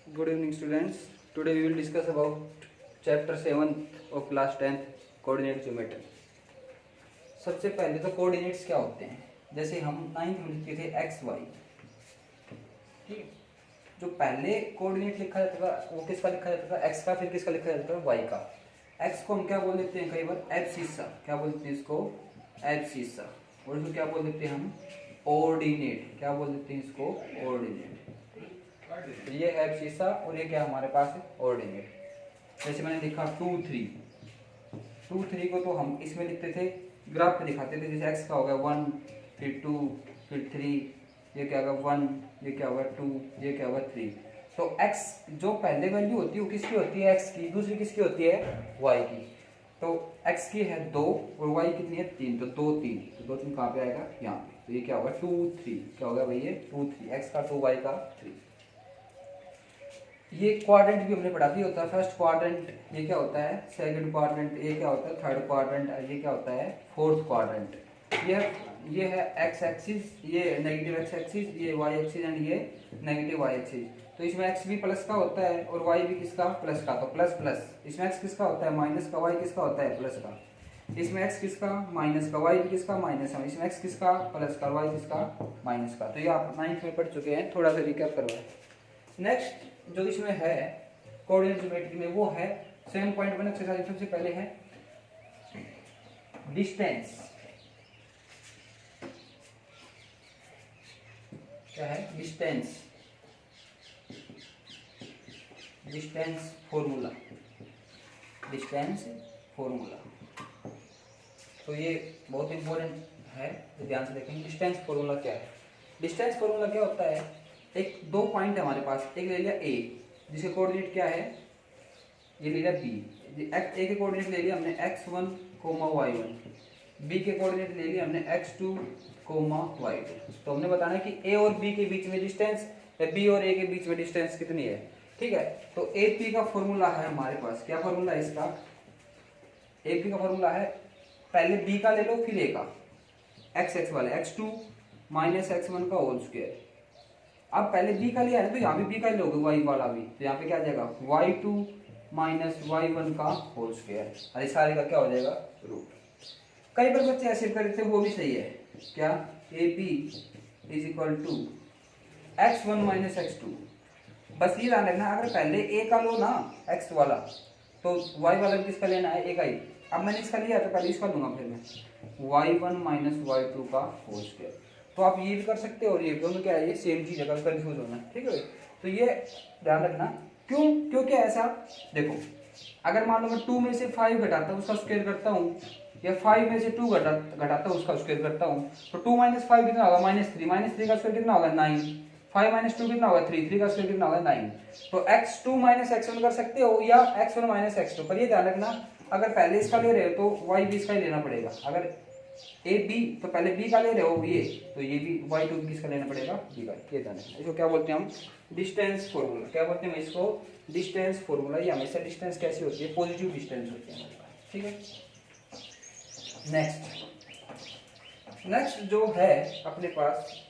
Good evening, students. Today we will discuss about chapter 7 of class 10th coordinate geometry. सबसे पहले तो coordinates क्या होते हैं, जैसे हम 9th में लिखते थे एक्स वाई। ठीक है, जो पहले कोऑर्डिनेट लिखा जाता था वो किसका लिखा जाता था, एक्स का, फिर किसका लिखा जाता था, वाई का। एक्स को हम क्या बोल देते हैं, कई बार एब्सिसा, क्या बोलते हैं इसको, एब्सिसा। और इसको क्या बोल देते हैं हम, ऑर्डिनेट, क्या बोल देते हैं इसको, ऑर्डिनेट। ये है एब्सिसा और ये क्या हमारे पास है, ऑर्डिनेट। जैसे मैंने लिखा 2 3 को तो हम इसमें लिखते थे, ग्राफ पे दिखाते थे, जैसे एक्स का होगा 1, फिर 2, फिर 3, ये क्या होगा 1, ये क्या होगा 2, ये क्या होगा 3। तो एक्स जो पहले वैल्यू होती है वो किसकी होती है, एक्स की, दूसरी किसकी होती है, वाई की। तो एक्स की है 2 और वाई कितनी है 3, तो 2 3, तो 2 3 कहाँ पे आएगा, यहाँ पे। तो ये क्या होगा 2 3, क्या होगा भाई, ये 2 3, एक्स का 2, वाई का 3। ये क्वाड्रेंट भी हमने पढ़ा था, होता है फर्स्ट क्वाड्रेंट, ये क्या होता है सेकंड क्वाड्रेंट, ये क्या होता है थर्ड क्वाड्रेंट, ये क्या होता है फोर्थ क्वाड्रेंट। ये है एक्स एक्सिस, ये नेगेटिव एक्स एक्सिस, ये वाई एक्सिस एंड ये नेगेटिव वाई एक्सिस। तो इसमें एक्स भी प्लस का होता है और वाई भी किसका, प्लस का। तो प्लस प्लस, इसमें एक्स किसका होता है माइनस का, वाई किसका होता है प्लस का। इसमें एक्स किसका माइनस का, वाई भी किसका माइनस का। इसमें एक्स किसका प्लस का, वाई किसका माइनस का। तो ये आप 9th में पढ़ चुके हैं, थोड़ा सा रिकैप करवाएं। नेक्स्ट जो इसमें है कोऑर्डिनेट ज्योमेट्री में वो है 7.1 एक्सरसाइज। सबसे पहले है डिस्टेंस, क्या है distance, distance formula, distance formula. तो ये बहुत इंपॉर्टेंट है, ध्यान से देखेंगे। डिस्टेंस फॉर्मूला क्या है, डिस्टेंस फॉर्मूला क्या होता है, एक दो पॉइंट है हमारे पास, एक ले लिया ए जिसके कोऑर्डिनेट क्या है, ये ले लिया बी। ए के कोऑर्डिनेट ले लिया हमने x1, y1, बी के कोऑर्डिनेट ले लिया हमने x2, y2। तो हमने बताना है कि ए और बी के बीच में डिस्टेंस या बी और ए के बीच में डिस्टेंस कितनी है। ठीक है, तो ए पी का फॉर्मूला है हमारे पास, क्या फॉर्मूला है इसका, ए पी का फॉर्मूला है, पहले बी का ले लो फिर ए का, x वाले x2 माइनस x1 का होल स्क्वायर। अब पहले बी का लिया है तो यहाँ भी बी का ही लोगे, वाई वाला भी, तो यहाँ पे क्या आ जाएगा y2 माइनस y1 का होल स्क्वायर, अरे सारे का क्या हो जाएगा रूट। कई बार बच्चे ऐसे करते हैं, वो भी सही है, क्या A P is equal to x1 minus x2। बस ये ध्यान रखना, अगर पहले ए का लो ना x वाला, तो y वाला भी किसका लेना है, ए का ही। अब मैंने इसका लिया तो पहले इसका लूंगा, फिर मैं y1 माइनस y2 का होल स्क्वायर। तो आप ये भी कर सकते हो और ये दोनों क्या है, ये सेम चीज है, कंफ्यूज होना, ठीक है। तो ये ध्यान रखना, क्यों क्या ऐसा, देखो अगर मान लो मैं 2 में से 5 घटाता हूँ उसका स्क्वायर करता हूँ, या 5 में से 2 घटाता हूँ उसका स्क्वायर करता हूँ, तो 2 माइनस 5 कितना होगा, -3, -3 का स्क्वायर कितना होगा 9, 5 माइनस 2 कितना होगा 3, 3 का स्क्वायर कितना होगा 9। तो x2 माइनस x1 कर सकते हो या x1 माइनस x2, पर ये ध्यान रखना अगर पहले इसका ले रहे हो तो y भी इसका ही लेना पड़ेगा। अगर ए बी तो पहले बी का ले रहे हो ये, तो ये भी y2 किसका लेना पड़ेगा, बी का। ये ध्यान रखना, इसको क्या बोलते हैं हम, डिस्टेंस फॉर्मूला। क्या बोलते हैं इसको, डिस्टेंस फॉर्मूला। ये हमेशा डिस्टेंस कैसी होती है, पॉजिटिव डिस्टेंस होती है हमारे पास, ठीक है। नेक्स्ट जो है अपने पास,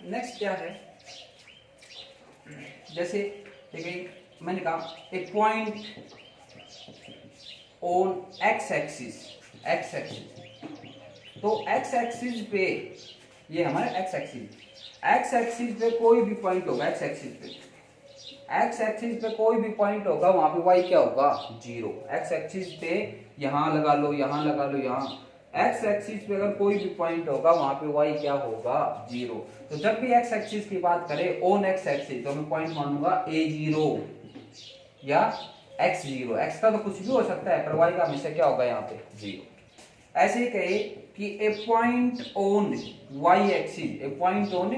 नेक्स्ट क्या है, जैसे देखिए मैंने कहा a point on X axis, X axis, तो एक्स एक्सिस पे, ये हमारा एक्स एक्सिस पे कोई भी पॉइंट होगा, एक्स एक्सिस पे कोई भी पॉइंट होगा, वहां पे वाई क्या होगा 0। एक्स एक्सिस पे यहां लगा लो, यहां लगा लो, यहां एक्स एक्सिस पे अगर कोई भी पॉइंट होगा वहां पे वाई क्या होगा 0। तो जब भी एक्स एक्सिस की बात करें ऑन एक्स एक्सिस, तो मैं पॉइंट मानूंगा a0 या x0। एक्स का तो कुछ भी हो सकता है, पर वाई का हमेशा क्या होगा यहाँ पे 0। ऐसे ही कहे कि a point on Y axis, a point on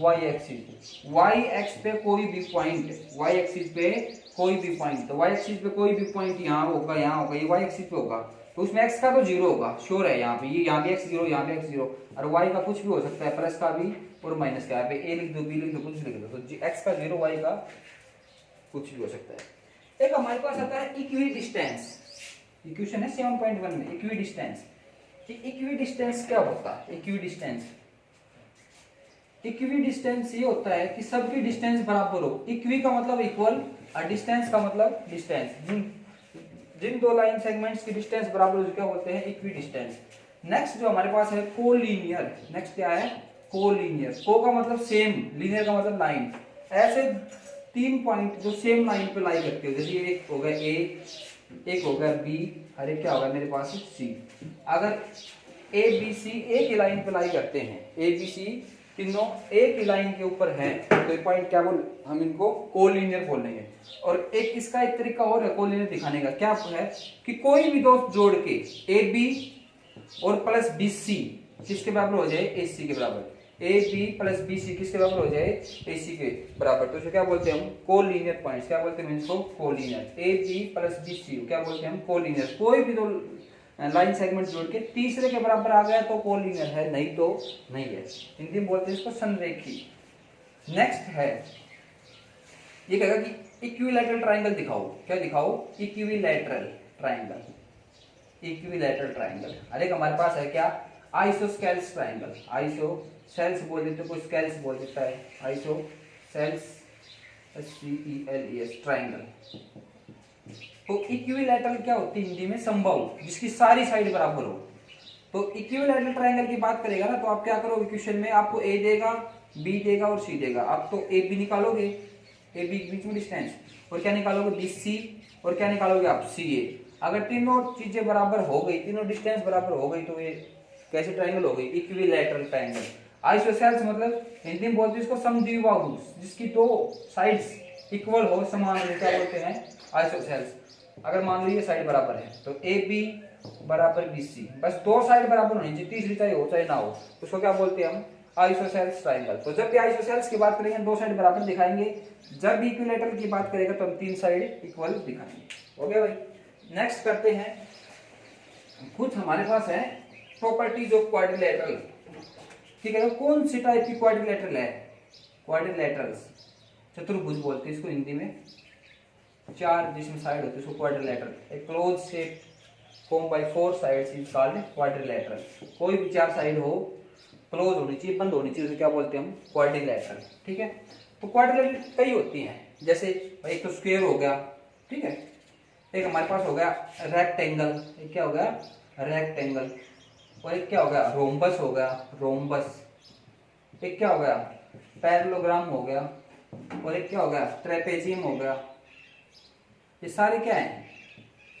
Y axis, Y X पे कोई भी पॉइंट, वाई एक्सिस पे कोई भी पॉइंट, तो वाई एक्सिस पे कोई भी पॉइंट यहाँ होगा, यहाँ होगा, ये वाई एक्सिस पे होगा, तो उसमें एक्स का तो 0 होगा, श्योर है यहाँ पे, ये यहाँ भी x0, यहाँ भी x0, और वाई का कुछ भी हो सकता है, प्लस का भी और माइनस का। यहाँ पे ए लिख दो, बी लिख दो, कुछ लिख दो, तो एक्स का 0, वाई का कुछ भी हो सकता है। एक हमारे पास आता है इक्वी डिस्टेंस, इक्वेशन है 7.1 में, इक्वी डिस्टेंस। इक्वी डिस्टेंस क्या होता है, इक्वी डिस्टेंस इक्वी डिस्टेंस ये होता है कि सबकी डिस्टेंस बराबर हो। इक्वी का मतलब इक्वल और डिस्टेंस का मतलब डिस्टेंस। जिन दो लाइन सेगमेंट्स की डिस्टेंस बराबर हो क्या बोलते हैं, इक्वी डिस्टेंस। नेक्स्ट जो हमारे पास है कोलिनियर। नेक्स्ट क्या है, कोलिनियर। को का मतलब सेम, लीनियर का मतलब लाइन। ऐसे 3 पॉइंट जो सेम लाइन पे लाई करते हो, जैसे एक हो गया ए, एक हो गया बी, और एक क्या होगा मेरे पास सी। अगर ए बी सी एक ही लाइन पे लाई करते हैं, ए बी सी तीनों एक ही लाइन के ऊपर हैं, तो ये पॉइंट क्या बोल, हम इनको कोलिनियर बोलेंगे। और एक इसका एक तरीका और है कोलिनियर दिखाने का, क्या है कि कोई भी दो जोड़ के ए बी और प्लस बी सी किसके बराबर हो जाए, ए सी के बराबर। A B plus B C किसके बराबर हो जाए, ए सी के बराबर, तो इसे क्या बोलते हैं हम, कोलिनियर पॉइंट्स। क्या बोलते हैं इसको, collinear. A B plus B C क्या बोलते हैं हम, कोलिनियर। कोई भी दो लाइन सेगमेंट जोड़ के तीसरे के बराबर आ गया तो कोलिनियर है, नहीं तो नहीं है। हिंदी में बोलते हैं इसको संरेखी। नेक्स्ट है, ये कहेगा कि इक्विलैटरल ट्रायंगल दिखाओ। क्या दिखाओ, इक्विलैटरल ट्रायंगल। इक्विलैटरल ट्रायंगल, अरे हमारे पास है क्या, आइसोस्केल्स ट्रायंगल। आइसोसेल्स बोल देते, कोई स्केल्स बोल देता है, आइसोसेल्स SCELES ट्रायंगल। तो इक्विलैटरल क्या होती है हिंदी में, समबाहु, जिसकी सारी साइड बराबर हो। तो इक्विलैटरल ट्रायंगल की बात करेगा ना, तो आप क्या करोगे, क्वेश्चन में आपको ए देगा, बी देगा और सी देगा। आप तो ए बी निकालोगे, ए बी के बीच में डिस्टेंस, और क्या निकालोगे, बी सी, और क्या निकालोगे आप, सी ए। अगर तीनों चीजें बराबर हो गई, तीनों डिस्टेंस बराबर हो गई, तो ये कैसे ट्रायंगल हो गई, इक्विलैटरल ट्रायंगल। आइसोसेल्स मतलब हिंदी में बोलते हैं इसको समद्विबाहु, जिसकी दो साइड्स इक्वल हो, समान हो, क्या बोलते हैं, आइसोसेल्स। अगर मान लो ये साइड बराबर है तो ए बी बराबर बी सी, बस दो साइड बराबर होनी चाहिए, तीसरी चाहे हो चाहे ना हो, उसको क्या बोलते हैं हम, आइसोसेल्स ट्रायंगल। तो जब भी आइसोसेल्स की बात करेंगे दो साइड बराबर दिखाएंगे, जब भी इक्विलैटरल की बात करेगा तो हम तीन साइड इक्वल दिखाएंगे। ओके भाई, नेक्स्ट करते हैं, कुछ हमारे पास है प्रॉपर्टीज ऑफ क्वाड्रिलैटरल। ठीक है, कौन सी टाइप की क्वाड्रिलैटरल है, क्वाड्रिलैटरल्स, चतुर्भुज बोलते हैं इसको हिंदी में, चार जिसमें साइड होती है उसको quadrilateral. A close shape form by 4 sides is called quadrilateral. कोई भी चार साइड हो, क्लोज होनी चाहिए, बंद होनी चाहिए, उसे क्या बोलते हैं हम, क्वाड्रिलैटरल। ठीक है, तो क्वाड्रिलैटरल कई होती हैं, जैसे एक तो स्क्वायर हो गया, ठीक है, एक हमारे पास हो गया रेक्टेंगल, एक क्या हो गया, रेक्टेंगल, और एक क्या हो गया, रोम्बस हो गया, रोम्बस, एक क्या हो गया, पैरेललोग्राम हो गया, और एक क्या हो गया, ट्रेपेजियम हो गया। ये सारे क्या हैं,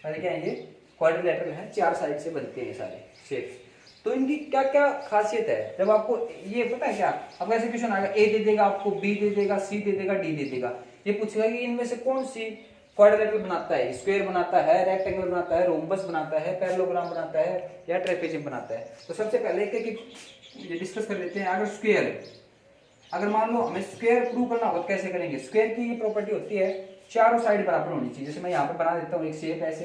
सारे क्या हैं, ये क्वाड्रिलैटरल हैं, चार साइड से बनते हैं सारे शेप्स। तो इनकी क्या क्या खासियत है, जब आपको ये पता है क्या, अब ऐसे क्वेश्चन आएगा, ए दे देगा आपको, बी दे देगा, सी दे देगा, डी दे देगा, ये पूछेगा कि इनमें से कौन सी क्वाड्रिलैटरल बनाता है, स्क्वायर बनाता है, रेक्टेंगल बनाता है, रोम्बस बनाता है, पैरेललोग्राम बनाता है, या ट्रेपेजियम बनाता है। तो सबसे पहले एक डिस्कस कर लेते हैं। अगर स्क्वायर, अगर मान लो हमें स्क्वायर प्रूव करना होगा तो कैसे करेंगे। स्क्वायर की ये प्रॉपर्टी होती है, चारों साइड बराबर होनी चाहिए। जैसे मैं यहाँ पे बना देता हूँ एक शेप ऐसे,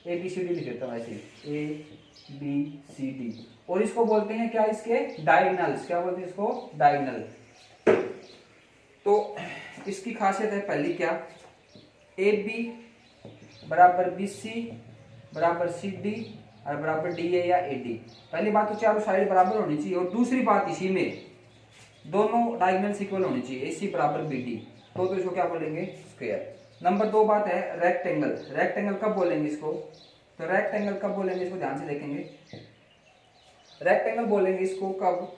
ए बी सी डी लिख देता हूँ ऐसे, ए बी सी डी, और इसको बोलते हैं क्या, इसके डायगोनल्स। क्या बोलते हैं इसको, डायगोनल। तो इसकी खासियत है पहली क्या, ए बी बराबर बी सी बराबर सी डी और बराबर डी ए या ए डी। पहली बात तो चारों साइड बराबर होनी चाहिए, और दूसरी बात इसी में दोनों डायगोनल्स इक्वल होनी चाहिए, ए सी बराबर बी डी, तो इसको क्या बोलेंगे, स्क्वायर। नंबर 2 बात है रेक्टेंगल। रेक्टेंगल कब बोलेंगे इसको, तो रेक्टेंगल कब बोलेंगे इसको, ध्यान से देखेंगे। रेक्टेंगल बोलेंगे इसको कब,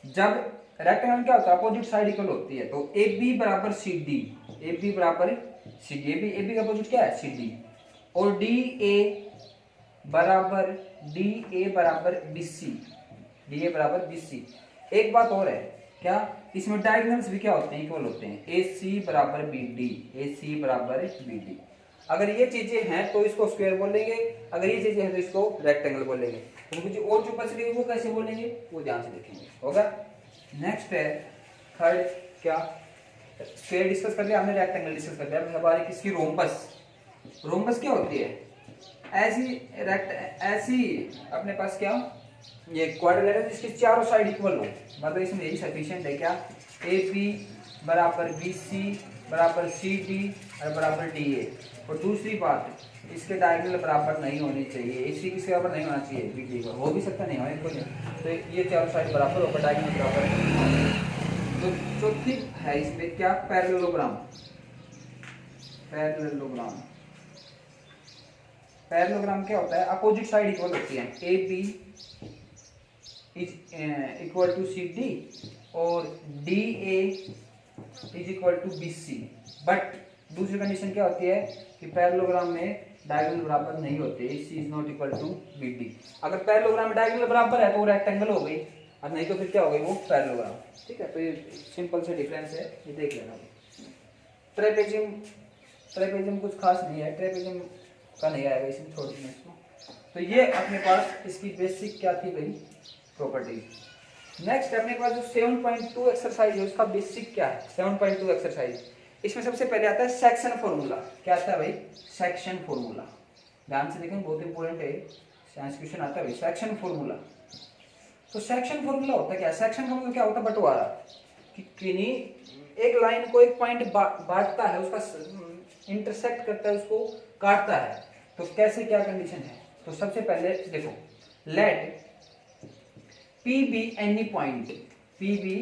जब रेक्टेंगल क्या होता है, अपोजिट साइड इक्वल होती है। तो ए बी बराबर सी डी, ए बी बराबर सी डी, ए बी का अपोजिट क्या है, सी डी, और डी ए बराबर बी सी, डी ए बराबर बी सी। एक बात और है क्या, इसमें डायगोनल्स भी क्या होते हैं, इक्वल होते हैं, ए सी बराबर बी डी, ए सी बराबर बी डी। अगर ये चीजें हैं तो इसको स्क्वायर बोलेंगे, अगर ये चीजें हैं तो इसको रेक्टेंगल बोलेंगे। तो कुछ और जो बच गई वो कैसे बोलेंगे, वो ध्यान से देखेंगे। होगा, नेक्स्ट है थर्ड क्या, स्क्वायर डिस्कस कर लिया हमने, रेक्टेंगल डिस्कस कर लिया। अब हमारी किसकी, रोम्बस। रोम्बस क्या होती है, ऐसी अपने पास क्या, ये क्वाड्रिलैटरल जिसके चारों साइड इक्वल हो, मतलब इसमें यही सफिशिएंट है क्या, ए बी बराबर बी सी बराबर सी डी और बराबर डी ए। और दूसरी बात, इसके डायगोनल बराबर नहीं होनी चाहिए, इसी किसके बराबर नहीं होना चाहिए, बी डी, हो भी सकता नहीं होने कोई नहीं। तो ये चारों साइड बराबर होगा, डायगोनल बराबर चौथी है इसमें क्या, पैरेललोग्राम। पैरेललोग्राम, पैरेललोग्राम क्या होता है, अपोजिट साइड इक्वल होती है, A B is equal to C D और D A is equal to B C. But दूसरी कंडीशन क्या होती है कि पैरेललोग्राम में डायगोनल बराबर नहीं होते, C is not equal to B D. अगर पैरेललोग्राम में डायगोनल बराबर है तो वो रेक्टेंगल हो गई, और नहीं तो फिर क्या हो गई, वो पैरेललोग्राम। ठीक है, तो ये सिंपल से डिफरेंस है, ये देख लेना। ट्रेपेजियम, ट्रेपेजियम कुछ खास नहीं है, ट्रेपेजियम का नहीं आएगा इसमें, छोड़ देना इसको। तो ये अपने पास इसकी बेसिक क्या थी भाई, प्रॉपर्टीज। नेक्स्ट अपने पास जो 7.2 एक्सरसाइज है उसका बेसिक क्या है, 7.2 एक्सरसाइज। इसमें सबसे पहले आता है सेक्शन फॉर्मूला। क्या आता है भाई, सेक्शन फॉर्मूला। ध्यान से देखें, बहुत इंपॉर्टेंट है, साइंस क्वेश्चन आता है भाई, सेक्शन फॉर्मूला। तो सेक्शन फॉर्मूला होता है क्या, सेक्शन फॉर्मूला क्या होता है, बंटवारा। कि किन्हीं एक लाइन को एक पॉइंट बांटता है, उसका इंटरसेक्ट करता है, उसको काटता है, तो कैसे क्या कंडीशन है। तो सबसे पहले देखो, let P be any point, P be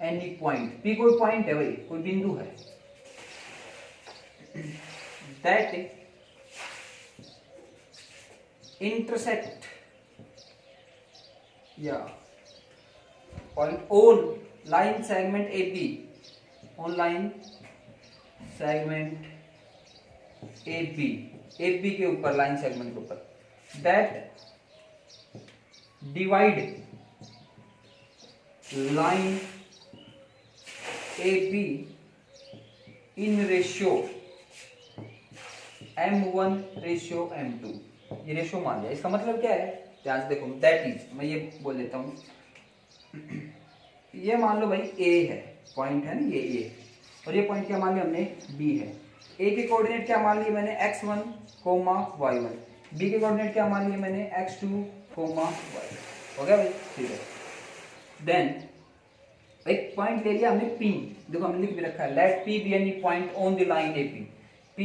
any point, P कोई पॉइंट है भाई, कोई बिंदु है, दैट इंटरसेक्ट या on line segment A B, on line segment A B के ऊपर, लाइन सेगमेंट के ऊपर, that divide line A B in ratio M1:M2। ये रेशियो मान लिया, इसका मतलब क्या है, ध्यान से देखो, दैट इज, मैं ये बोल देता हूं, ये मान लो भाई A है, पॉइंट है ना ये A, और ये पॉइंट क्या मान लिया हमने, B है। A के कोऑर्डिनेट क्या मान लिए मैंने, x1, y1। B के कोऑर्डिनेट क्या मान लिए मैंने, x2, y1। हो गया भाई, ठीक है। देन एक पॉइंट ले लिया हमने P, देखो हमने लिख भी रखा है, let P be any point on the line AP। P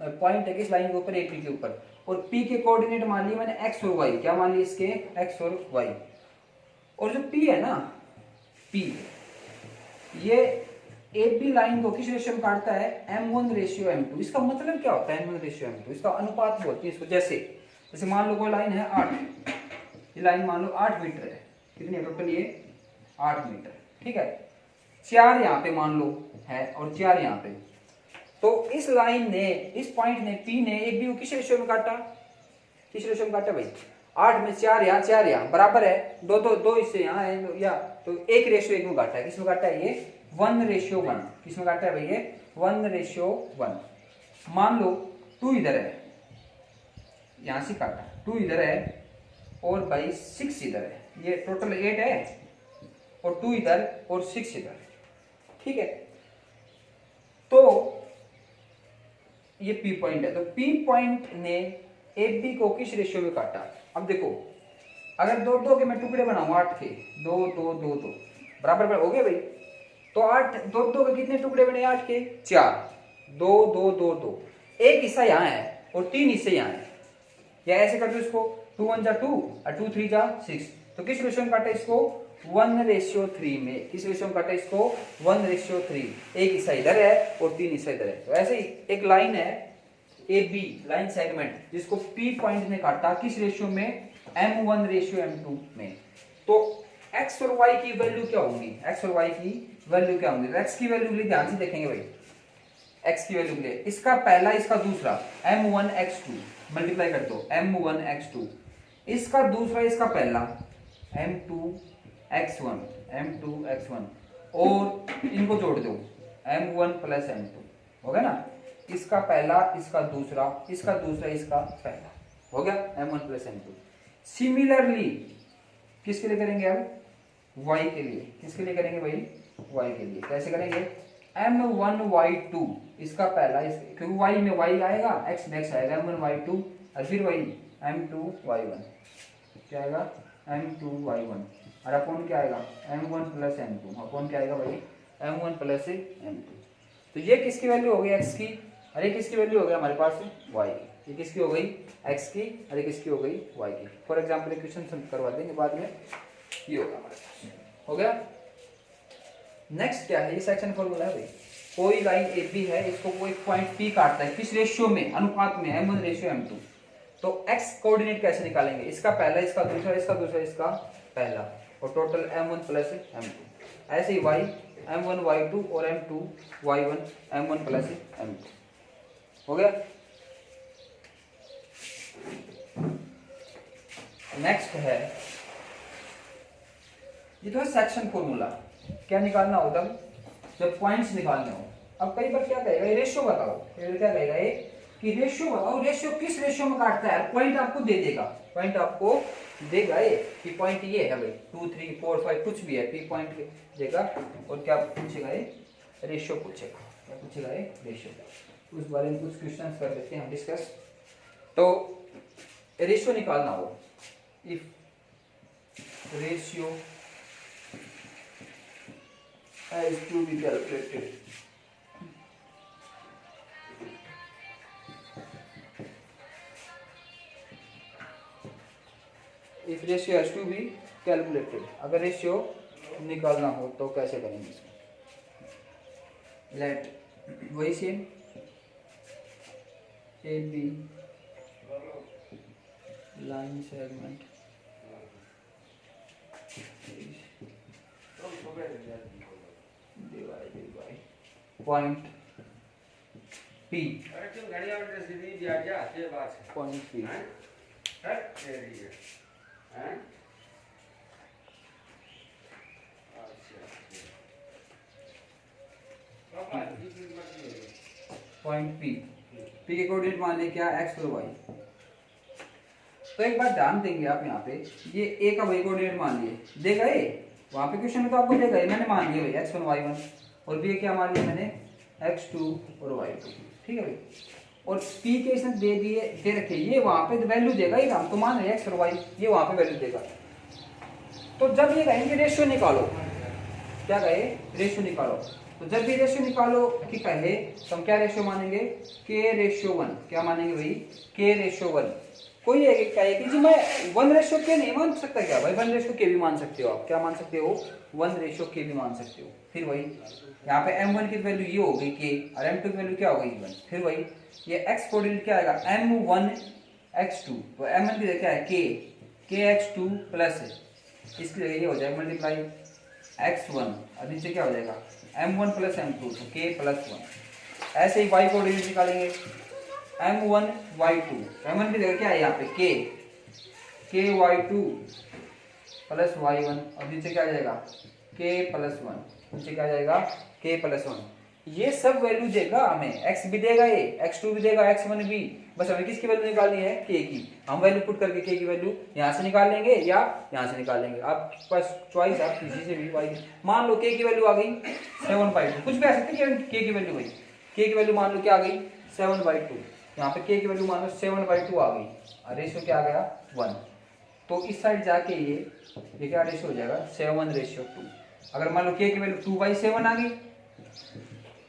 point है किस लाइन के ऊपर, AP के ऊपर, और P के कोऑर्डिनेट मान लिए मैंने x और y। क्या मान लिए इसके, x और y। और जो P है ना, P ये AB लाइन को किस रेशियो में काटता है, M1:M2। इसका मतलब क्या होता है M1:M2, इसका अनुपात बोलते हैं इसको। जैसे मान लो कोई लाइन है 8, ये लाइन मान लो 8 मीटर है, कितनी है टोटल, ये 8 मीटर, ठीक है। 4 यहाँ पे मान लो है और 4 यहाँ पे, तो इस लाइन ने, इस पॉइंट ने, P ने एक बी को किस रेशियो में काटा, किस रेशियो में काटा भाई, 8 में 4 यहाँ 4 यहाँ, बराबर है, दो इससे यहाँ है, या तो 1:1 में काटा है। किस में काटा है ये, 1:1। किस में काटा है भाई, ये 1:1। मान लो 2 इधर है, यहां से काटा, 2 इधर है और भाई 6 इधर है, ये टोटल 8 है, और 2 इधर और 6 इधर, ठीक है। तो ये P पॉइंट है, तो P पॉइंट ने AB को किस रेशियो में काटा। अब देखो, अगर 2 के मैं टुकड़े बनाऊं 8 के, 2 2 2 2 बराबर हो गए भाई, तो 8 2 के कितने टुकड़े बने, 8 के 4, 2 2 2 2, एक हिस्सा यहाँ है और 3 हिस्से यहाँ है, या ऐसे कर दो इसको, 2 1 जा 2 और 2 3 जा 6। तो किस रेशियो में काटा इसको, 1:3 में। किस रेशियो में काटा इसको, 1:3। एक हिस्सा इधर है और 3 हिस्सा इधर है। तो ऐसे ही एक लाइन है AB, लाइन सेगमेंट, जिसको P पॉइंट ने काटा किस रेशियो में, M1:M2 में। तो x और y की वैल्यू क्या होंगी, x और y की वैल्यू क्या होंगी, x की वैल्यू के लिए ध्यान से देखेंगे भाई, x की वैल्यू के लिए, इसका पहला इसका दूसरा, M1x2 मल्टीप्लाई कर दो, M1x2, इसका दूसरा इसका पहला, M2x1, M2x1, और इनको जोड़ दो, M1 + M2, हो गया ना। इसका पहला, इसका दूसरा, इसका दूसरा, इसका पहला, हो गया M1 + M2। सिमिलरली किसके लिए करेंगे अब, y के लिए। किसके लिए करेंगे भाई, y के लिए। कैसे करेंगे, M1y2, इसका पहला, क्योंकि y में y आएगा, x में x आएगा, M1y2, और फिर वही M2y1, क्या आएगा, M2y1, और अपॉन क्या आएगा, M1 + M2, अपॉन क्या आएगा भाई, M1 + M2। तो ये किसकी वैल्यू हो गई, x की, और ये किसकी वैल्यू हो गई हमारे पास, y की। ये किसकी हो गई, x की, और ये किसकी हो गई, y की। फॉर एग्जाम्पल क्वेश्चन करवा देंगे बाद में, ये होगा हमारे पास, हो गया। नेक्स्ट क्या है, ये सेक्शन फॉर्मूला है भाई। कोई लाइन ए बी है, इसको कोई पॉइंट पी काटता है, किस रेशियो में, अनुपात में, m1 रेशियो m2। तो x कोऑर्डिनेट कैसे निकालेंगे, इसका पहला, इसका दूसरा, इसका दूसरा, इसका पहला, और टोटल m1 प्लस m2। ऐसे ही y m1 y2 और m2 y1 m1 plus m2 हो गया। नेक्स्ट है, ये तो है सेक्शन फॉर्मूला। क्या निकालना हो तब, जब पॉइंट्स निकालने हो। अब कई बार क्या कहेगा, ये रेशियो बताओ, ये क्या कहेगा ये कि रेशियो बताओ, रेशियो किस रेशियो में काटता है, पॉइंट आपको दे देगा, पॉइंट आपको देगा ये कि पॉइंट ये है भाई 2 3 4 5 कुछ भी है, पी पॉइंट देगा। और क्या पूछेगा ये, रेशियो पूछेगा, क्या पूछेगा ये, रेशियो। उस बारे में कुछ क्वेश्चंस कर लेते हैं हम डिस्कस। तो रेशियो निकालना हो, if ratio has to be calculated, if ratio has to be calculated, अगर रेशियो निकालना हो तो कैसे करेंगे इसको। लेट वही same A B line segment divided by point P, point P point P, P के कोऑर्डिनेट मान लिया क्या, एक्स और वाई। तो एक बात ध्यान देंगे आप यहाँ पे, ये ए का वाई कोऑर्डिनेट मान लिए, देगा ये वहां पे क्वेश्चन में तो आपको देगा ये, मैंने मान लिया भाई x1 y1, और b क्या मान लिया मैंने x2 और y2, ठीक है भाई। और p के इसने दे दिए, दे रखे, ये वहां पे वैल्यू देगा, ये हम तो मान रहे x और y, ये वहां पे वैल्यू देगा। तो जब ये कहेंगे रेशियो निकालो, क्या कहे, रेशियो निकालो, तो जब भी रेशियो निकालो कि कहे तो हम क्या रेशियो मानेंगे, k रेशियो 1, क्या मानेंगे भाई, k रेशियो 1। कोई कहे कि जी मैं 1 रेशियो के नहीं मान सकता, क्या भाई 1 रेशियो के भी मान सकते हो आप, क्या मान सकते हो, 1 रेशियो के भी मान सकते हो। फिर वही यहाँ पे m1 की वैल्यू ये हो गई k, और m2 की वैल्यू क्या हो गई 1। फिर वही ये x कोऑर्डिनेट क्या आएगा, m1 x2, तो m1 की क्या है k x2 प्लस इसकी जगह ये हो जाएगा मल्टीप्लाई x1, और नीचे क्या हो जाएगा m1 प्लस m2, तो k प्लस 1। ऐसे ही y कोऑर्डिनेट निकालेंगे, m1 y2, m1 की जगह क्या है यहाँ पे k y2 प्लस y1, और नीचे क्या आ जाएगा k प्लस 1, नीचे क्या आ जाएगा k प्लस 1। ये सब वैल्यू देगा हमें, x भी देगा, ये x2 भी देगा, x1 भी। बस हमें किसकी वैल्यू निकालनी है, k की। हम वैल्यू पुट करके k की वैल्यू यहाँ से निकाल लेंगे या यहाँ से निकाल लेंगे, आप बस चॉइस आप किसी से भी। y मान लो k की वैल्यू आ गई 7/2, कुछ भी आ सकती है k की वैल्यू, भाई k की वैल्यू मान लो क्या आ गई 7/2, यहाँ पे k की वैल्यू मान लो 7/2 आ गई, और रेशियो क्या आ गया 1। तो इस साइड जाके ये क्या रेशियो हो जाएगा 7/2। अगर मान लो k की वैल्यू 2/7 आ गई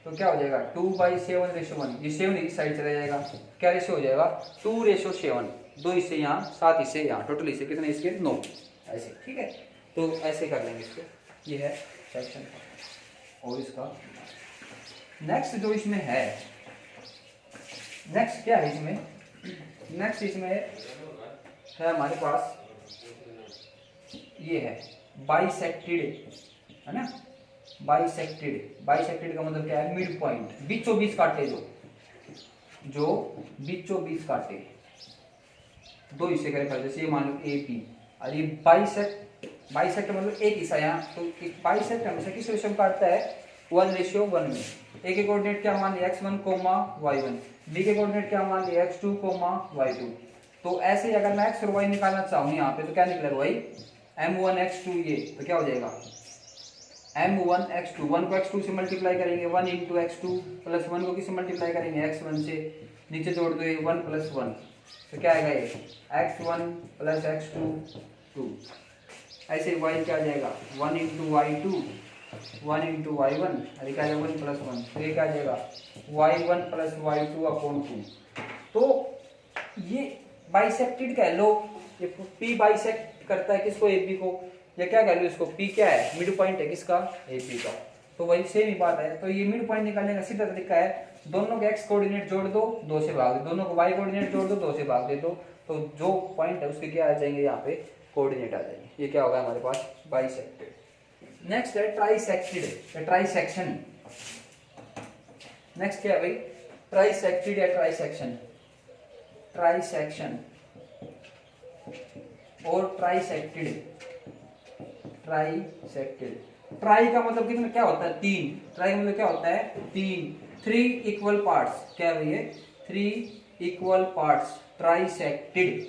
तो क्या हो जाएगा 2/7/1, ये 7 इस साइड चला जाएगा, क्या रेशियो हो जाएगा 2:7, 2 इससे यहाँ 7 इससे यहाँ, टोटल इससे कितने इसके 9, ऐसे, ठीक है। तो ऐसे कर लेंगे इसको, ये है सेक्शन। और इसका नेक्स्ट जो इसमें है, नेक्स्ट क्या है इसमें, नेक्स्ट इसमें है हमारे पास ये है बाइसेक्टेड, है ना, बाइसेक्टेड। बाइसेक्टेड का मतलब क्या है, मिड पॉइंट, बीचों बीच काटे, जो बीचों बीच काटे, दो हिस्से करें, जैसे ये मान लो ए पी, और ये बाइसेक्ट, बाइसेक्ट मतलब एक हिस्सा यहाँ, तो एक बाइसेक्ट हमेशा किस रेशियो में काटता है 1:1 में। ए के कोऑर्डिनेट क्या मान लिया x1, y1, बी के कोऑर्डिनेट क्या मान लिया x2, y2। तो ऐसे अगर मैं x और y निकालना चाहूँ यहाँ पे तो क्या निकलेगा भाई m1 x2, ये तो क्या हो जाएगा m1 x2, 1 को x2 से मल्टीप्लाई करेंगे 1 × x2 प्लस 1 को किससे मल्टीप्लाई करेंगे x1 से, नीचे जोड़ दो ये 1 + 1, तो क्या आएगा ये x1 + x2 2। ऐसे y क्या आ जाएगा 1 × y2 1 × y1, अरे क्या आएगा 1 + 1, तो ये क्या आ जाएगा y1 + y2/2। तो ये बाइसेक्टेड कह लो, ये p बाइसेक्ट करता है किसको, ab को, या क्या कह लो इसको, p क्या है मिड पॉइंट है किसका, ab का। तो वही सेम ही बात है। तो ये मिड पॉइंट निकालने का सीधा तरीका है, दोनों के x कोऑर्डिनेट जोड़ दो, 2 से भाग दो, दोनों को y कोऑर्डिनेट जोड़ दो, 2 से भाग दे दो, तो जो पॉइंट है उसके क्या आ जाएंगे, यहाँ पे कोऑर्डिनेट आ जाएंगे। ये क्या होगा हमारे पास, बाइसेक्टेड। नेक्स्ट है ट्राइसेक्टेड, ट्राइसेक्शन। नेक्स्ट क्या है भाई, ट्राइसेक्टेड या ट्राइसेक्शन। ट्राइसेक्शन और ट्राइसेक्टेड। ट्राइसेक्टेड, ट्राई का मतलब कितना क्या होता है, 3। ट्राई का मतलब क्या होता है, 3, 3 इक्वल पार्ट्स। क्या है ये, 3 equal parts, trisected,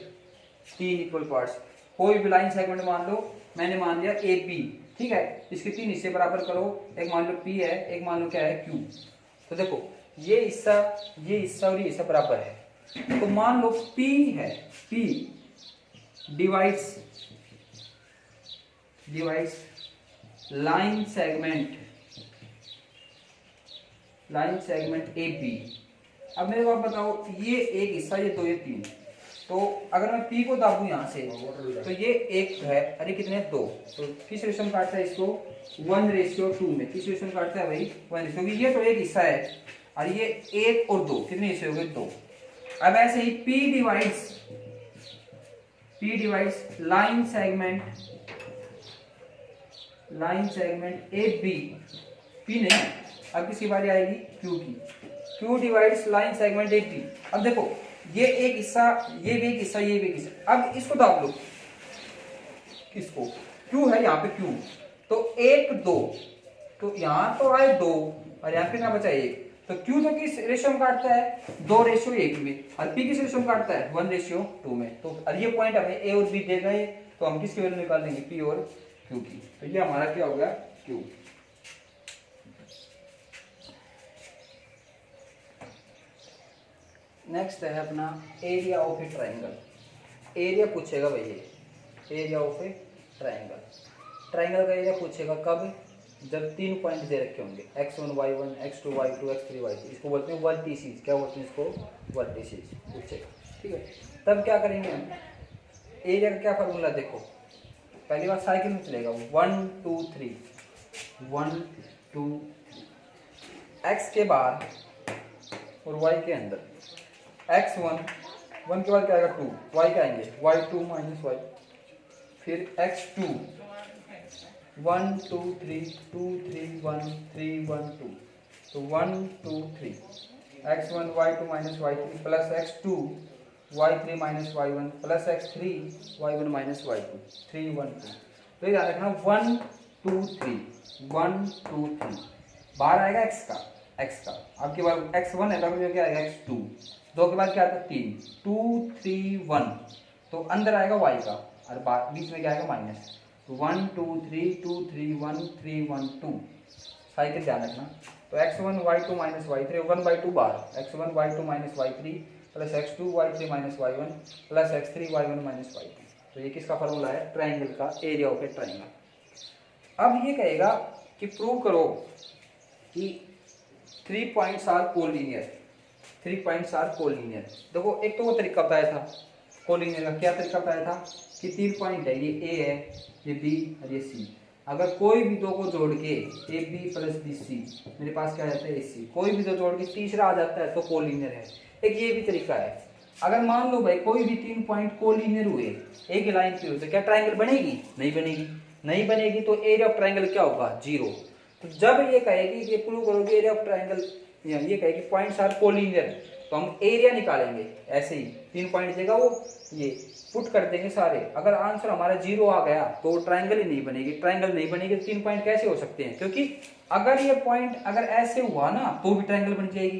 3 equal parts. कोई भी लाइन सेगमेंट मान लो, मैंने मान लिया ए पी, ठीक है, इसके 3 हिस्से बराबर करो, एक मान लो पी है, एक मान लो क्या है क्यू। तो देखो ये हिस्सा और ये हिस्सा बराबर है, तो मान लो पी है, P divides line segment A B. अब मेरे को आप बताओ, ये एक हिस्सा, ये 2, ये 3, तो अगर मैं P को दाबू यहाँ से, तो ये 1 है, अरे कितने 2, तो किस रेशियो में काटता है इसको, 1:2 में। किस रेशियो में काटता है भाई, 1, क्योंकि ये तो एक हिस्सा है और ये 1 और 2 कितने हिस्से हो गए, 2। अब ऐसे ही P divides line segment A B, P नहीं, अब किसकी बारी आएगी, Q की। Q divides line segment A B. अब देखो ये एक हिस्सा, ये भी एक हिस्सा, ये भी एक हिस्सा, अब इसको दाब लो, किसको, Q है यहाँ पे Q, तो 1, 2, तो यहाँ तो आए 2 और यहाँ कितना बचा 1, तो Q तो किस रेशियो में काटता है, 2:1 में, और P किस रेशियो में काटता है, 1:2 में। तो और ये पॉइंट हमें A और B दे गए, तो हम किसकी वैल्यू निकाल देंगे, P और Q की। तो ये हमारा क्या हो गया, Q। नेक्स्ट है अपना area of A triangle. Area पूछेगा भाई, area of A triangle. Triangle का एरिया पूछेगा कब, जब 3 पॉइंट दे रखे होंगे, x1 y1 x2 y2 x3 y3, इसको बोलते हैं वर्टिसेस। क्या बोलते हैं इसको, वर्टिसेस पूछेगा, ठीक है। तब क्या करेंगे हम, एरिया का क्या फार्मूला देखो, पहली बार साइकिल में चलेगा, 1 2 3, 1 2 x के बाहर और y के अंदर, x1 1 के बाद क्या आएगा 2, y क्या आएंगे y2 माइनस y, फिर x2 1 2 3 2 3 1 3 1 2, तो 1 2 3, x1 y2 minus y3 plus x2 y3 minus y1 plus x3 y1 minus y2 3 1 2। तो ये याद रखना 1 2 3 1 2 3, बाहर आएगा x का, आपके बाद x1 है, तो क्या आएगा x2, 2 के बाद क्या आता है 3 2 3 1, तो अंदर आएगा y का और बीच में क्या आएगा माइनस, तो 1 2 3 2 3 1 3 1 2। साइकिल ध्यान रखना, तो x1 y2 माइनस y3 1/2 बाहर, x1 y2 minus y3 plus x2 y3 minus y1 plus x3 y1 minus y2। तो ये किसका फार्मूला है, ट्राइंगल का, एरिया ऑफ ए ट्राइंगल। अब ये कहेगा कि प्रूव करो कि 3 points are collinear. 3 points are collinear. देखो एक तो वो तरीका बताया था कोलिनियर का, क्या तरीका बताया था कि 3 पॉइंट है, ये A है, ये B और ये C। अगर कोई भी दो को जोड़ के A B plus B C, मेरे पास क्या आ जाता है ए सी, कोई भी दो जोड़ के तीसरा आ जाता है तो कोलिनियर है। एक ये भी तरीका है, अगर मान लो भाई कोई भी 3 पॉइंट कोलिनियर हुए एक ही लाइन पे हुए, तो क्या ट्राइंगल बनेगी, नहीं बनेगी। नहीं बनेगी तो एरिया ऑफ ट्राइंगल क्या होगा, 0। तो जब ये कहेगी, ये प्रूव करोगे एरिया ऑफ ट्राइंगल, ये कहेगी पॉइंट्स आर कोलिनियर, तो हम एरिया निकालेंगे ऐसे ही, 3 पॉइंट देगा वो, ये पुट कर देंगे सारे। अगर आंसर हमारा 0 आ गया तो ट्राइंगल ही नहीं बनेगी। ट्राइंगल नहीं बनेगी तो 3 पॉइंट कैसे हो सकते हैं, क्योंकि अगर ये पॉइंट अगर ऐसे हुआ ना तो भी ट्राइंगल बन जाएगी।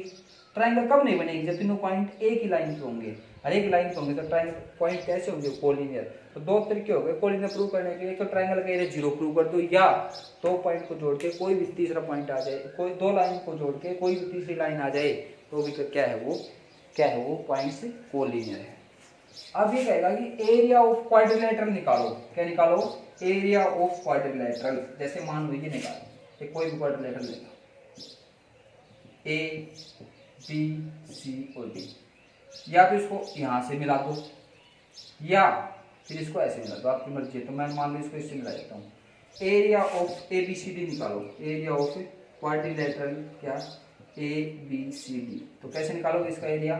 ट्राइंगल कब नहीं बनेगी, जब तीनों पॉइंट एक ही लाइन पे होंगे, हर एक लाइन पे होंगे, तो ट्राइंगल पॉइंट कैसे होंगे, कोलिनियर। तो 2 तरीके हो गए कोलिनियर प्रूव करने के लिए, तो ट्राइंगल का एरिया 0 प्रूव कर दो, या 2 पॉइंट को जोड़ के कोई भी तीसरा पॉइंट आ जाए, कोई 2 लाइन को जोड़ के कोई भी तीसरी लाइन आ जाए, तो भी क्या है वो पॉइंट्स कोलिनियर है। अब ये कहेगा कि एरिया ऑफ क्वाड्रिलेटरल निकालो। क्या निकालो, एरिया ऑफ क्वाड्रिलेटरल। जैसे मान लो ये निकालो, कोई भी क्वाड्रिलेटरल लेगा, ए बी सी और डी, या तो इसको यहां से मिला दो या फिर इसको ऐसे मिला दो, आपकी मर्जी है। तो मैं मान लो इसको इससे मिला देता हूँ। Area of A B C D निकालो, एरिया ऑफ क्वाड्रिलेटरल क्या ABCD। तो कैसे निकालोगे इसका एरिया?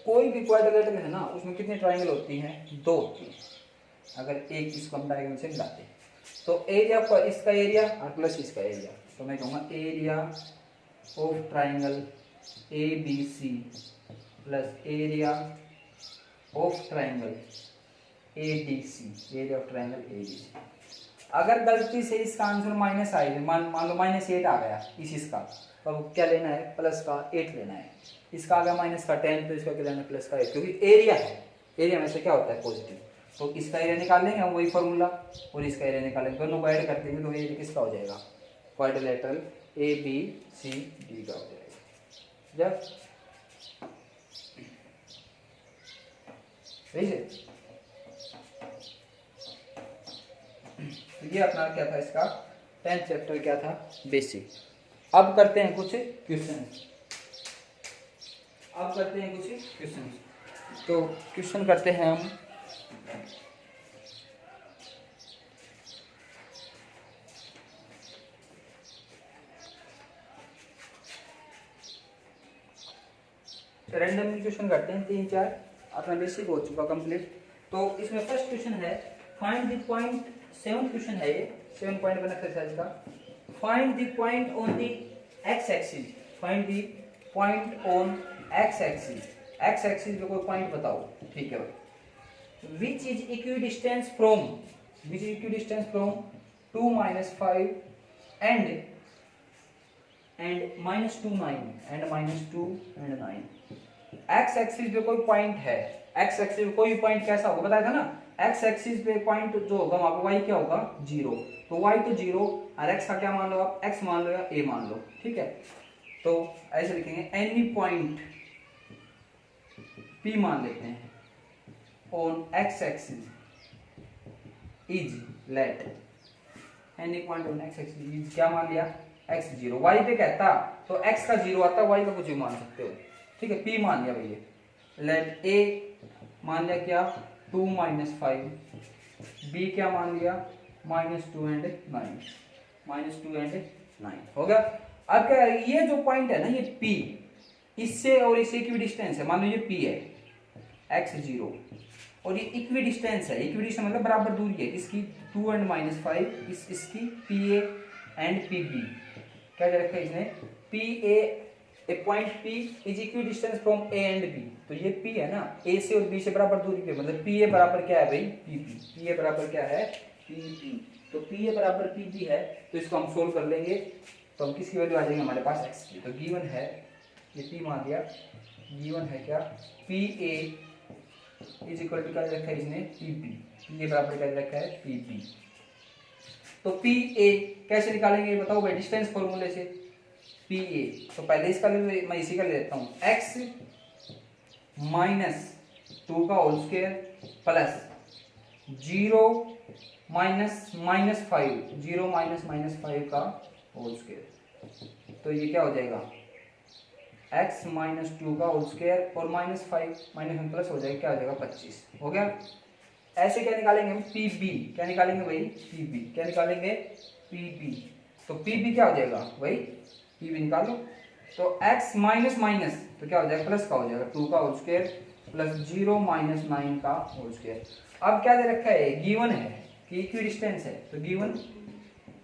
कोई भी क्वाड्रिलेटरल है ना, उसमें कितनी ट्राइंगल होती हैं? 2 होती हैं। अगर एक इसको हम डायगोनल से मिलाते हैं तो एरिया पर इसका एरिया और प्लस इसका एरिया, तो मैं कहूँगा area of triangle ABC plus area of triangle ADC, area of triangle ADC। अगर गलती से इसका आंसर माइनस आई, मान लो -8 आ गया इसका, तो अब क्या लेना है? प्लस का 8 लेना है। इसका आ गया माइनस का 10, तो इसका क्या लेना है? प्लस का 8, क्योंकि एरिया है, एरिया में से क्या होता है? पॉजिटिव। तो इसका एरिया निकाल लेंगे हम, वही फॉर्मूला, और इसका एरिया निकालेंगे, दोनों को ऐड कर देंगे तो एरिया किसका हो जाएगा? क्वाड्रिलेटरल ABCD का हो जाएगा। जब सही है, तो ये अपना क्या था? इसका 10th चैप्टर क्या था? बेसिक। अब करते हैं कुछ क्वेश्चन। तो क्वेश्चन करते हैं हम। रैंडमली क्वेश्चन करते हैं 3-4, अपना बेसिक हो चुका कंप्लीट। तो इसमें फर्स्ट क्वेश्चन है find the point, 7th question है ये, 7 पॉइंट बना एक्सरसाइज का। Find the point on the x axis, find the point on X axis, X axis पे कोई पॉइंट बताओ, ठीक है भाई। Which is equidistance from 2 - 5 and -2 9 and -2 and 9। X axis पे कोई पॉइंट है, एक्स एक्सिस पे कोई पॉइंट कैसा होगा बताया था ना? एक्स एक्सिस पे पॉइंट जो होगा वहां पे वाई क्या होगा? 0। तो वाई तो 0, और एक्स का क्या मान लो आप? एक्स मान लो या ए मान लो, ठीक है। तो ऐसे लिखेंगे एनी पॉइंट P मान लेते हैं on X axis is let, any point on X axis is क्या मान लिया? x 0। वाई पे कहता तो x का 0 आता, वाई का कुछ भी मान सकते हो, ठीक है। P मान लिया भैया, लेट A मान लिया क्या? 2 - 5, B क्या मान लिया? -2 and 9 हो गया। अब क्या है? ये जो पॉइंट है ना, ये P, इससे और इससे इक्विडिस्टेंस है, मान लो ये P है, x 0, और ये इक्विडिस्टेंस है। इक्विडिस्टेंस मतलब बराबर दूरी है इसकी, 2 and -5 इसकी, PA एंड PB। क्या रखा है इसने? PA, A point P is equidistance from A and B। तो ये P है ना, A से और B से बराबर दूरी पे, मतलब PA बराबर क्या है भाई? PP। PA बराबर क्या है? PP। तो PA बराबर PP है, तो इसको हम सोल्व कर लेंगे। तो हम किसकी वैल्यू आ जाएगी हमारे पास? x की। तो गिवन है, ये P मान लिया, गिवन है क्या? PA इज इक्वल टू क्या रखा है इसने? PP। PA बराबर क्या रखा है? PP। तो PA कैसे निकालेंगे बताओ भाई? डिस्टेंस फॉर्मूले से। PA तो पहले इसका ले, मैं इसी का ले लेता हूँ, x -2 का होल स्क्वायर प्लस 0 - -5, 0 - -5 का होल स्क्वायर। तो ये क्या हो जाएगा? x -2 का होल स्क्वायर और -5 माइनस प्लस हो जाएगा, क्या हो जाएगा? 25 हो गया। ऐसे क्या निकालेंगे हम? PB। क्या निकालेंगे भाई? PB। क्या निकालेंगे? PB। तो PB क्या हो जाएगा भाई? PB निकालो। तो x माइनस माइनस तो क्या हो जाएगा? प्लस का हो जाएगा, 2 का होल स्क्वायर प्लस 0 - 9 का होल स्क्वायर। अब क्या दे रखा है? गिवन है कि इक्विडिस्टेंस है, तो गिवन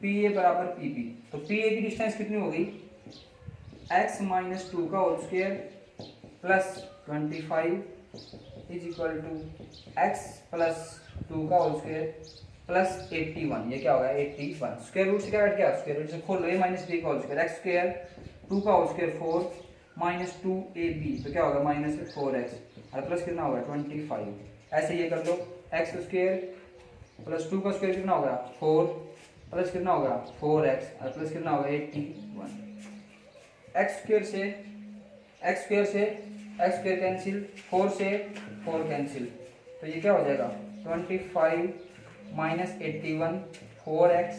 PA बराबर PP। तो PA की डिस्टेंस कितनी हो गई? x - 2 का whole square plus 25 is equal to x plus 2 का होल स्क्वायर प्लस 81। ये क्या होगा? 81। स्क्वायर रूट से क्या कट गया? स्क्वायर रूट से खोल लो, a - b का होल स्क्वायर, x स्क्वायर 2 का होल स्क्वायर 4 -2ab, तो क्या होगा? -4x, और प्लस कितना होगा? 25। ऐसे ये कर लो, x स्क्वायर प्लस 2 का स्क्वायर कितना होगा? 4 प्लस कितना होगा? 4x, और प्लस कितना होगा? 81। x स्क्वायर से x स्क्वायर कैंसिल, 4 से 4 कैंसिल, तो ये क्या हो जाएगा? 25 -81 4x,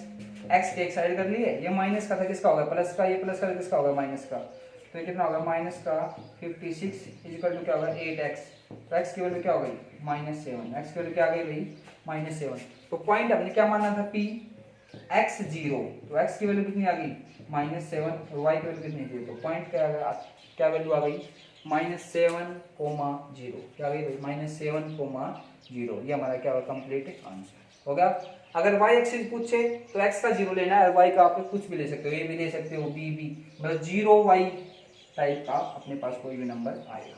x के एक साइड कर लिए, ये माइनस का था, किसका होगा? प्लस का, ये प्लस का किसका होगा? माइनस का, तो ये कितना होगा? माइनस का 56 इज इक्वल टू क्या होगा? 8x। तो x की वैल्यू क्या हो गई? -7। x की वैल्यू क्या आ गई भाई? -7। तो पॉइंट हमने क्या माना था? P। x 0, तो x की वैल्यू कितनी आ गई -7 और y की वैल्यू कितनी 0, तो पॉइंट क्या वैल्यू आ गई -7,0, क्या गई भाई -7,0। ये हमारा क्या होगा कंप्लीट आंसर हो गया। अगर y एक्सिस पूछे तो x का 0 लेना है और y का आप कुछ भी ले सकते हो, a भी ले सकते हो, b भी, मतलब 0 y टाइप का अपने पास कोई भी नंबर आएगा।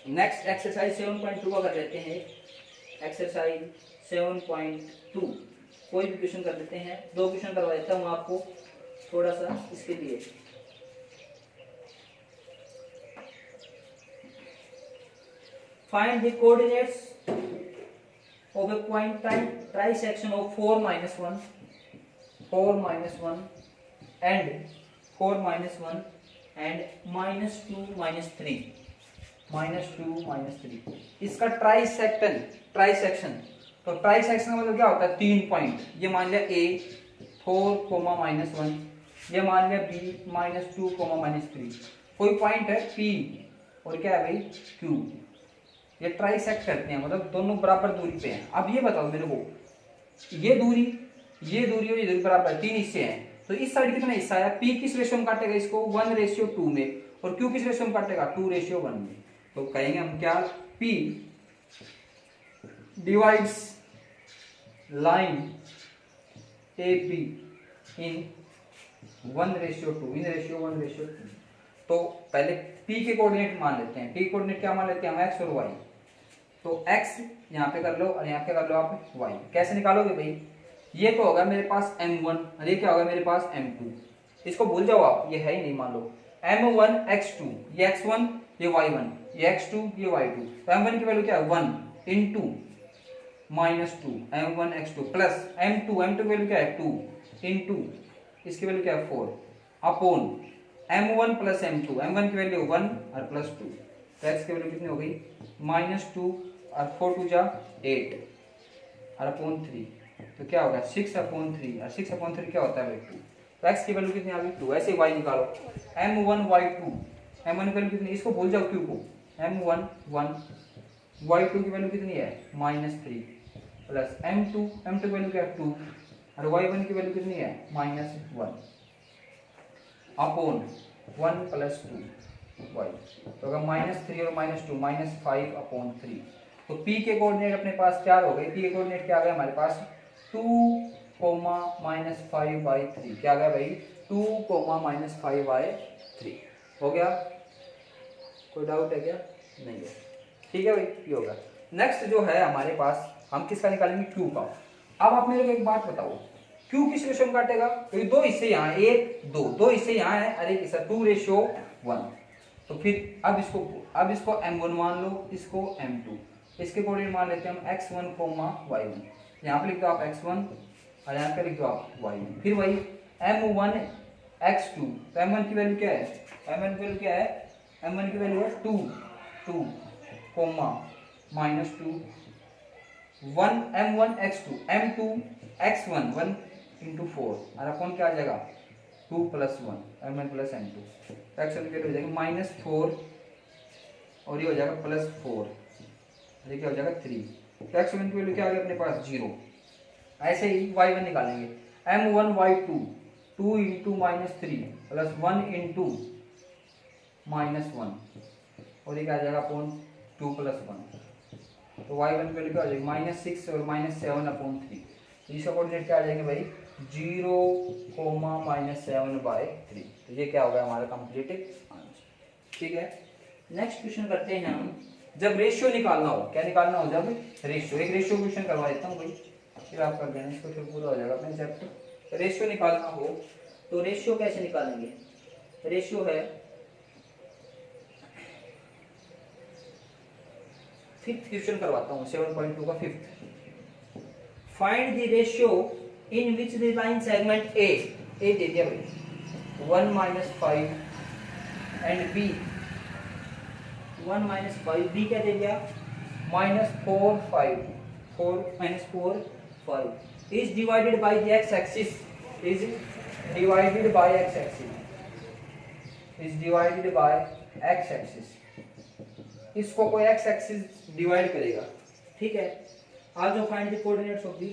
नेक्स्ट एक्सरसाइज 7.2 का कर लेते हैं। एक्सरसाइज 7.2 कोई भी क्वेश्चन कर लेते हैं, 2 क्वेश्चन करवा देता हूँ आपको थोड़ा सा इसके लिए। Find the coordinates of A point trisection of 4 - 1 and -2 - 3 इसका ट्राइसेक्शन तो ट्राइसेक्शन मतलब क्या होता है 3 पॉइंट, ये मान लिया A 4, -1, ये मान लिया B -2, -3, कोई पॉइंट है P और क्या है भाई Q, ये ट्राइसेक्ट करते हैं, मतलब दोनों बराबर दूरी पे हैं। अब ये बताओ मेरे को, ये दूरी और ये दूरी बराबर, 3 हिस्से हैं, तो इस साइड कितना हिस्सा है, P किस रेशियो में काटेगा इसको 1:2 में और Q किस रेशियो में काटेगा 2:1 में। तो कहेंगे हम क्या, P डिवाइड्स लाइन AP इन 1:2 तो पहले P के कोऑर्डिनेट मान लेते हैं। P के कोऑर्डिनेट क्या मान लेते हैं हम, x और y। तो x यहाँ पे कर लो और यहाँ पे कर लो आप y। कैसे निकालोगे भाई, ये तो होगा मेरे पास m1 और ये क्या होगा मेरे पास m2, इसको भूल जाओ आप, ये है ही नहीं, मान लो m1 x2, ये x1 ये y1, ये x2 ये y2, तो m1 की वैल्यू क्या है 1 into -2 m1 x2 plus m2 की वैल्यू क्या है 2 इंटू इसकी वैल्यू क्या है 4 upon m1 plus m2, m1 की वैल्यू 1 और प्लस 2, तो x की वैल्यू कितनी हो गई -2 और 4 2 जा 8 और अपॉन 3, तो क्या होगा 6/3 और 6/3 क्या होता है भाई 2, तो x की वैल्यू कितनी आ गई 2। ऐसे y निकालो m1 y2, m1 की वैल्यू कितनी, इसको भूल जाओ q को, m1 1, y2 की वैल्यू कितनी है -3 प्लस m2 की वैल्यू क्या है 2 और y1 की वैल्यू कितनी है -1 अपॉन 1 प्लस 2 y, तो अगर -3 और -2 -5/3, तो p के कोऑर्डिनेट अपने पास क्या हो गए, p के कोऑर्डिनेट क्या आ गए हमारे पास 2, -5/3, क्या आ गया भाई 2, -5/3 हो गया। कोई डाउट है क्या, नहीं है, ठीक है भाई, ये होगा। नेक्स्ट जो है हमारे पास, हम किसका निकालेंगे Q का। अब आप मेरे को एक बात बताओ, Q किस रेशियो में काटेगा, क्योंकि 2 हिस्से यहाँ 1 2 हिस्से यहाँ है और एक हिस्सा 2:1, तो फिर अब इसको m1 मान लो, इसको m2, इसके कोऑर्डिनेट मान लेते हैं हम x1, y1, यहाँ पे लिख दो आप x1 और यहाँ पे लिख दो आप y1, फिर वही m1 x2, तो m1 की वैल्यू क्या है, m1 की वैल्यू क्या है, m1 की वैल्यू है 2 -2 1 m1 x2 m2 x1 1 into 4 और अपन क्या आ जाएगा 2 + 1 m1 + m2, तो x1 की वैल्यू हो जाएगी -4 और ये हो जाएगा +4, ये क्या हो जाएगा 3, तो x1 की वैल्यू क्या आ गई अपने पास 0। ऐसे ही y1 निकालेंगे m1 y2 2 into -3 plus 1 into -1 और ये क्या आ जाएगा अपॉन 2 + 1, तो y1 की वैल्यू क्या हो जाएगी -6 और -7/3, तो इसका कोऑर्डिनेट क्या आ जाएंगे भाई 0, -7/3, तो ये क्या होगा हमारा कंप्लीट आंसर। ठीक है, नेक्स्ट क्वेश्चन करते हैं हम, जब रेशियो निकालना हो, क्या निकालना हो, जब रेशियो, एक रेशियो क्वेश्चन करवा देता हूँ भाई, फिर आप कर देना इसको, फिर पूरा हो जाएगा अपने चैप्टर। रेशियो निकालना हो तो रेशियो कैसे निकालेंगे, रेशियो है 5th क्वेश्चन करवाता हूँ 7.2 का 5th। Find the ratio in which the line segment A दे दिया भाई 1 - 5 एंड बी 1 - 5, बी क्या दे दिया -4 5 4 - 5 is divided by the x axis, is divided by x axis, is divided by x axis, इसको कोई x एक्सिस डिवाइड करेगा, ठीक है। Also find the coordinates of the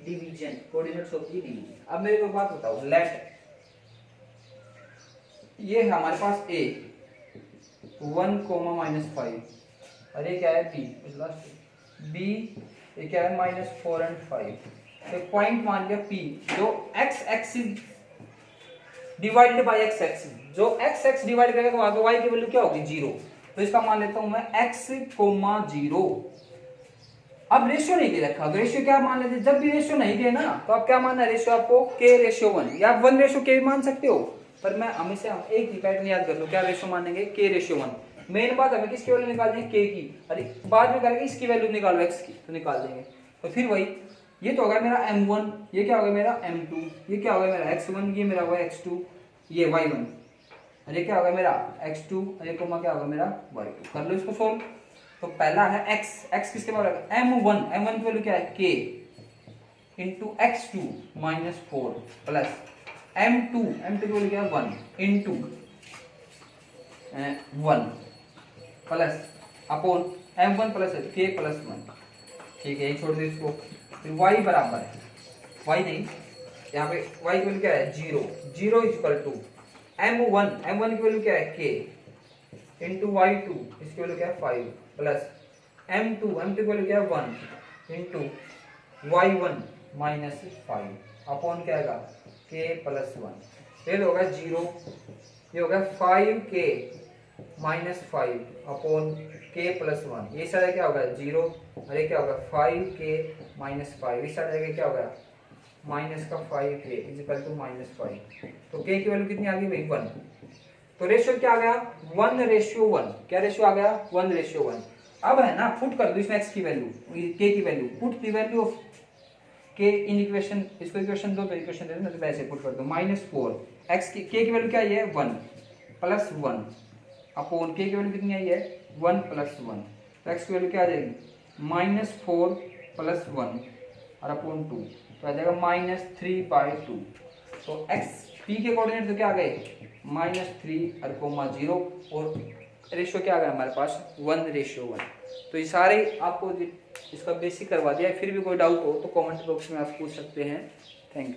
division. Coordinates of the division. अब मेरे को बात बताओ, let ये है हमारे पास a 1, -5 और ये क्या है b लास्ट b, ये क्या है -4 और 5। तो पॉइंट मान लिया p जो x axis divided by x axis, जो x x डिवाइड करेगा तो आगे y की वैल्यू क्या होगी 0। तो इसका मान लेता हूं मैं x, 0। अब रेशियो नहीं दे रखा, तो रेशियो क्या मान लेते, जब भी रेशियो नहीं दे ना तो आप क्या मानना है रेशियो आपको k/1 या 1/k मान सकते हो, पर मैं हमेशा एक ही पैटर्न याद कर लो, क्या रेशियो मानेंगे k/1। मेन बात हमें किसकी वैल्यू निकालनी है k की, अरे बाद में करेंगे इसकी वैल्यू निकालो x की, तो निकाल देंगे। तो फिर वही ये तो होगा मेरा m1, ये क्या होगा मेरा m2, ये क्या होगा मेरा x1, ये मेरा होगा x2, ये y1, और ये क्या होगा मेरा x2, और ये कोमा क्या होगा मेरा y2। कर लो इसको सोल्व। तो पहला है x, x किसके बराबर है m1, m1 की वैल्यू क्या है k into x2 -4 plus m2, m2 की वैल्यू क्या है 1 into 1 plus upon m1 plus k plus 1। ठीक है, ये छोड़ दे इसको। फिर y बराबर है, y नहीं, यहाँ पे y की वैल्यू क्या है 0, 0 इज इक्वल टू m1 की वैल्यू क्या है k इंटू y2, इसकी वैल्यू क्या है 5 प्लस m2 की वैल्यू क्या है 1 इंटू y1 -5 अपॉन क्या आएगा k प्लस 1। ये होगा 0, ये होगा 5k -5 अपॉन k प्लस 1। ये सारा क्या होगा 0 और ये क्या होगा 5k -5, इस सारा क्या होगा माइनस का 5k इज इक्वल टू -5। तो k की वैल्यू कितनी आ गई भाई 1। तो रेशियो क्या आ गया 1/1। क्या रेशियो आ गया 1/1। अब है ना पुट कर दो इसमें x की वैल्यू, k की value, put the value of k in equation, इसको इक्वेशन दो तो इक्वेशन दे दो, तो ऐसे पुट कर दो -4 x की k की वैल्यू क्या है 1 प्लस 1 अपॉन k की वैल्यू कितनी आई है 1 प्लस 1। तो x की वैल्यू क्या आ जाएगी -4 प्लस 1 और अपॉन 2, तो आ जाएगा -3/2। तो x p के कोऑर्डिनेट तो क्या आ गए -3 और कोमा 0 और रेशियो क्या आ गया हमारे पास 1/1। तो ये सारे आपको इसका बेसिक करवा दिया है। फिर भी कोई डाउट हो तो कमेंट बॉक्स में आप पूछ सकते हैं। Thank you.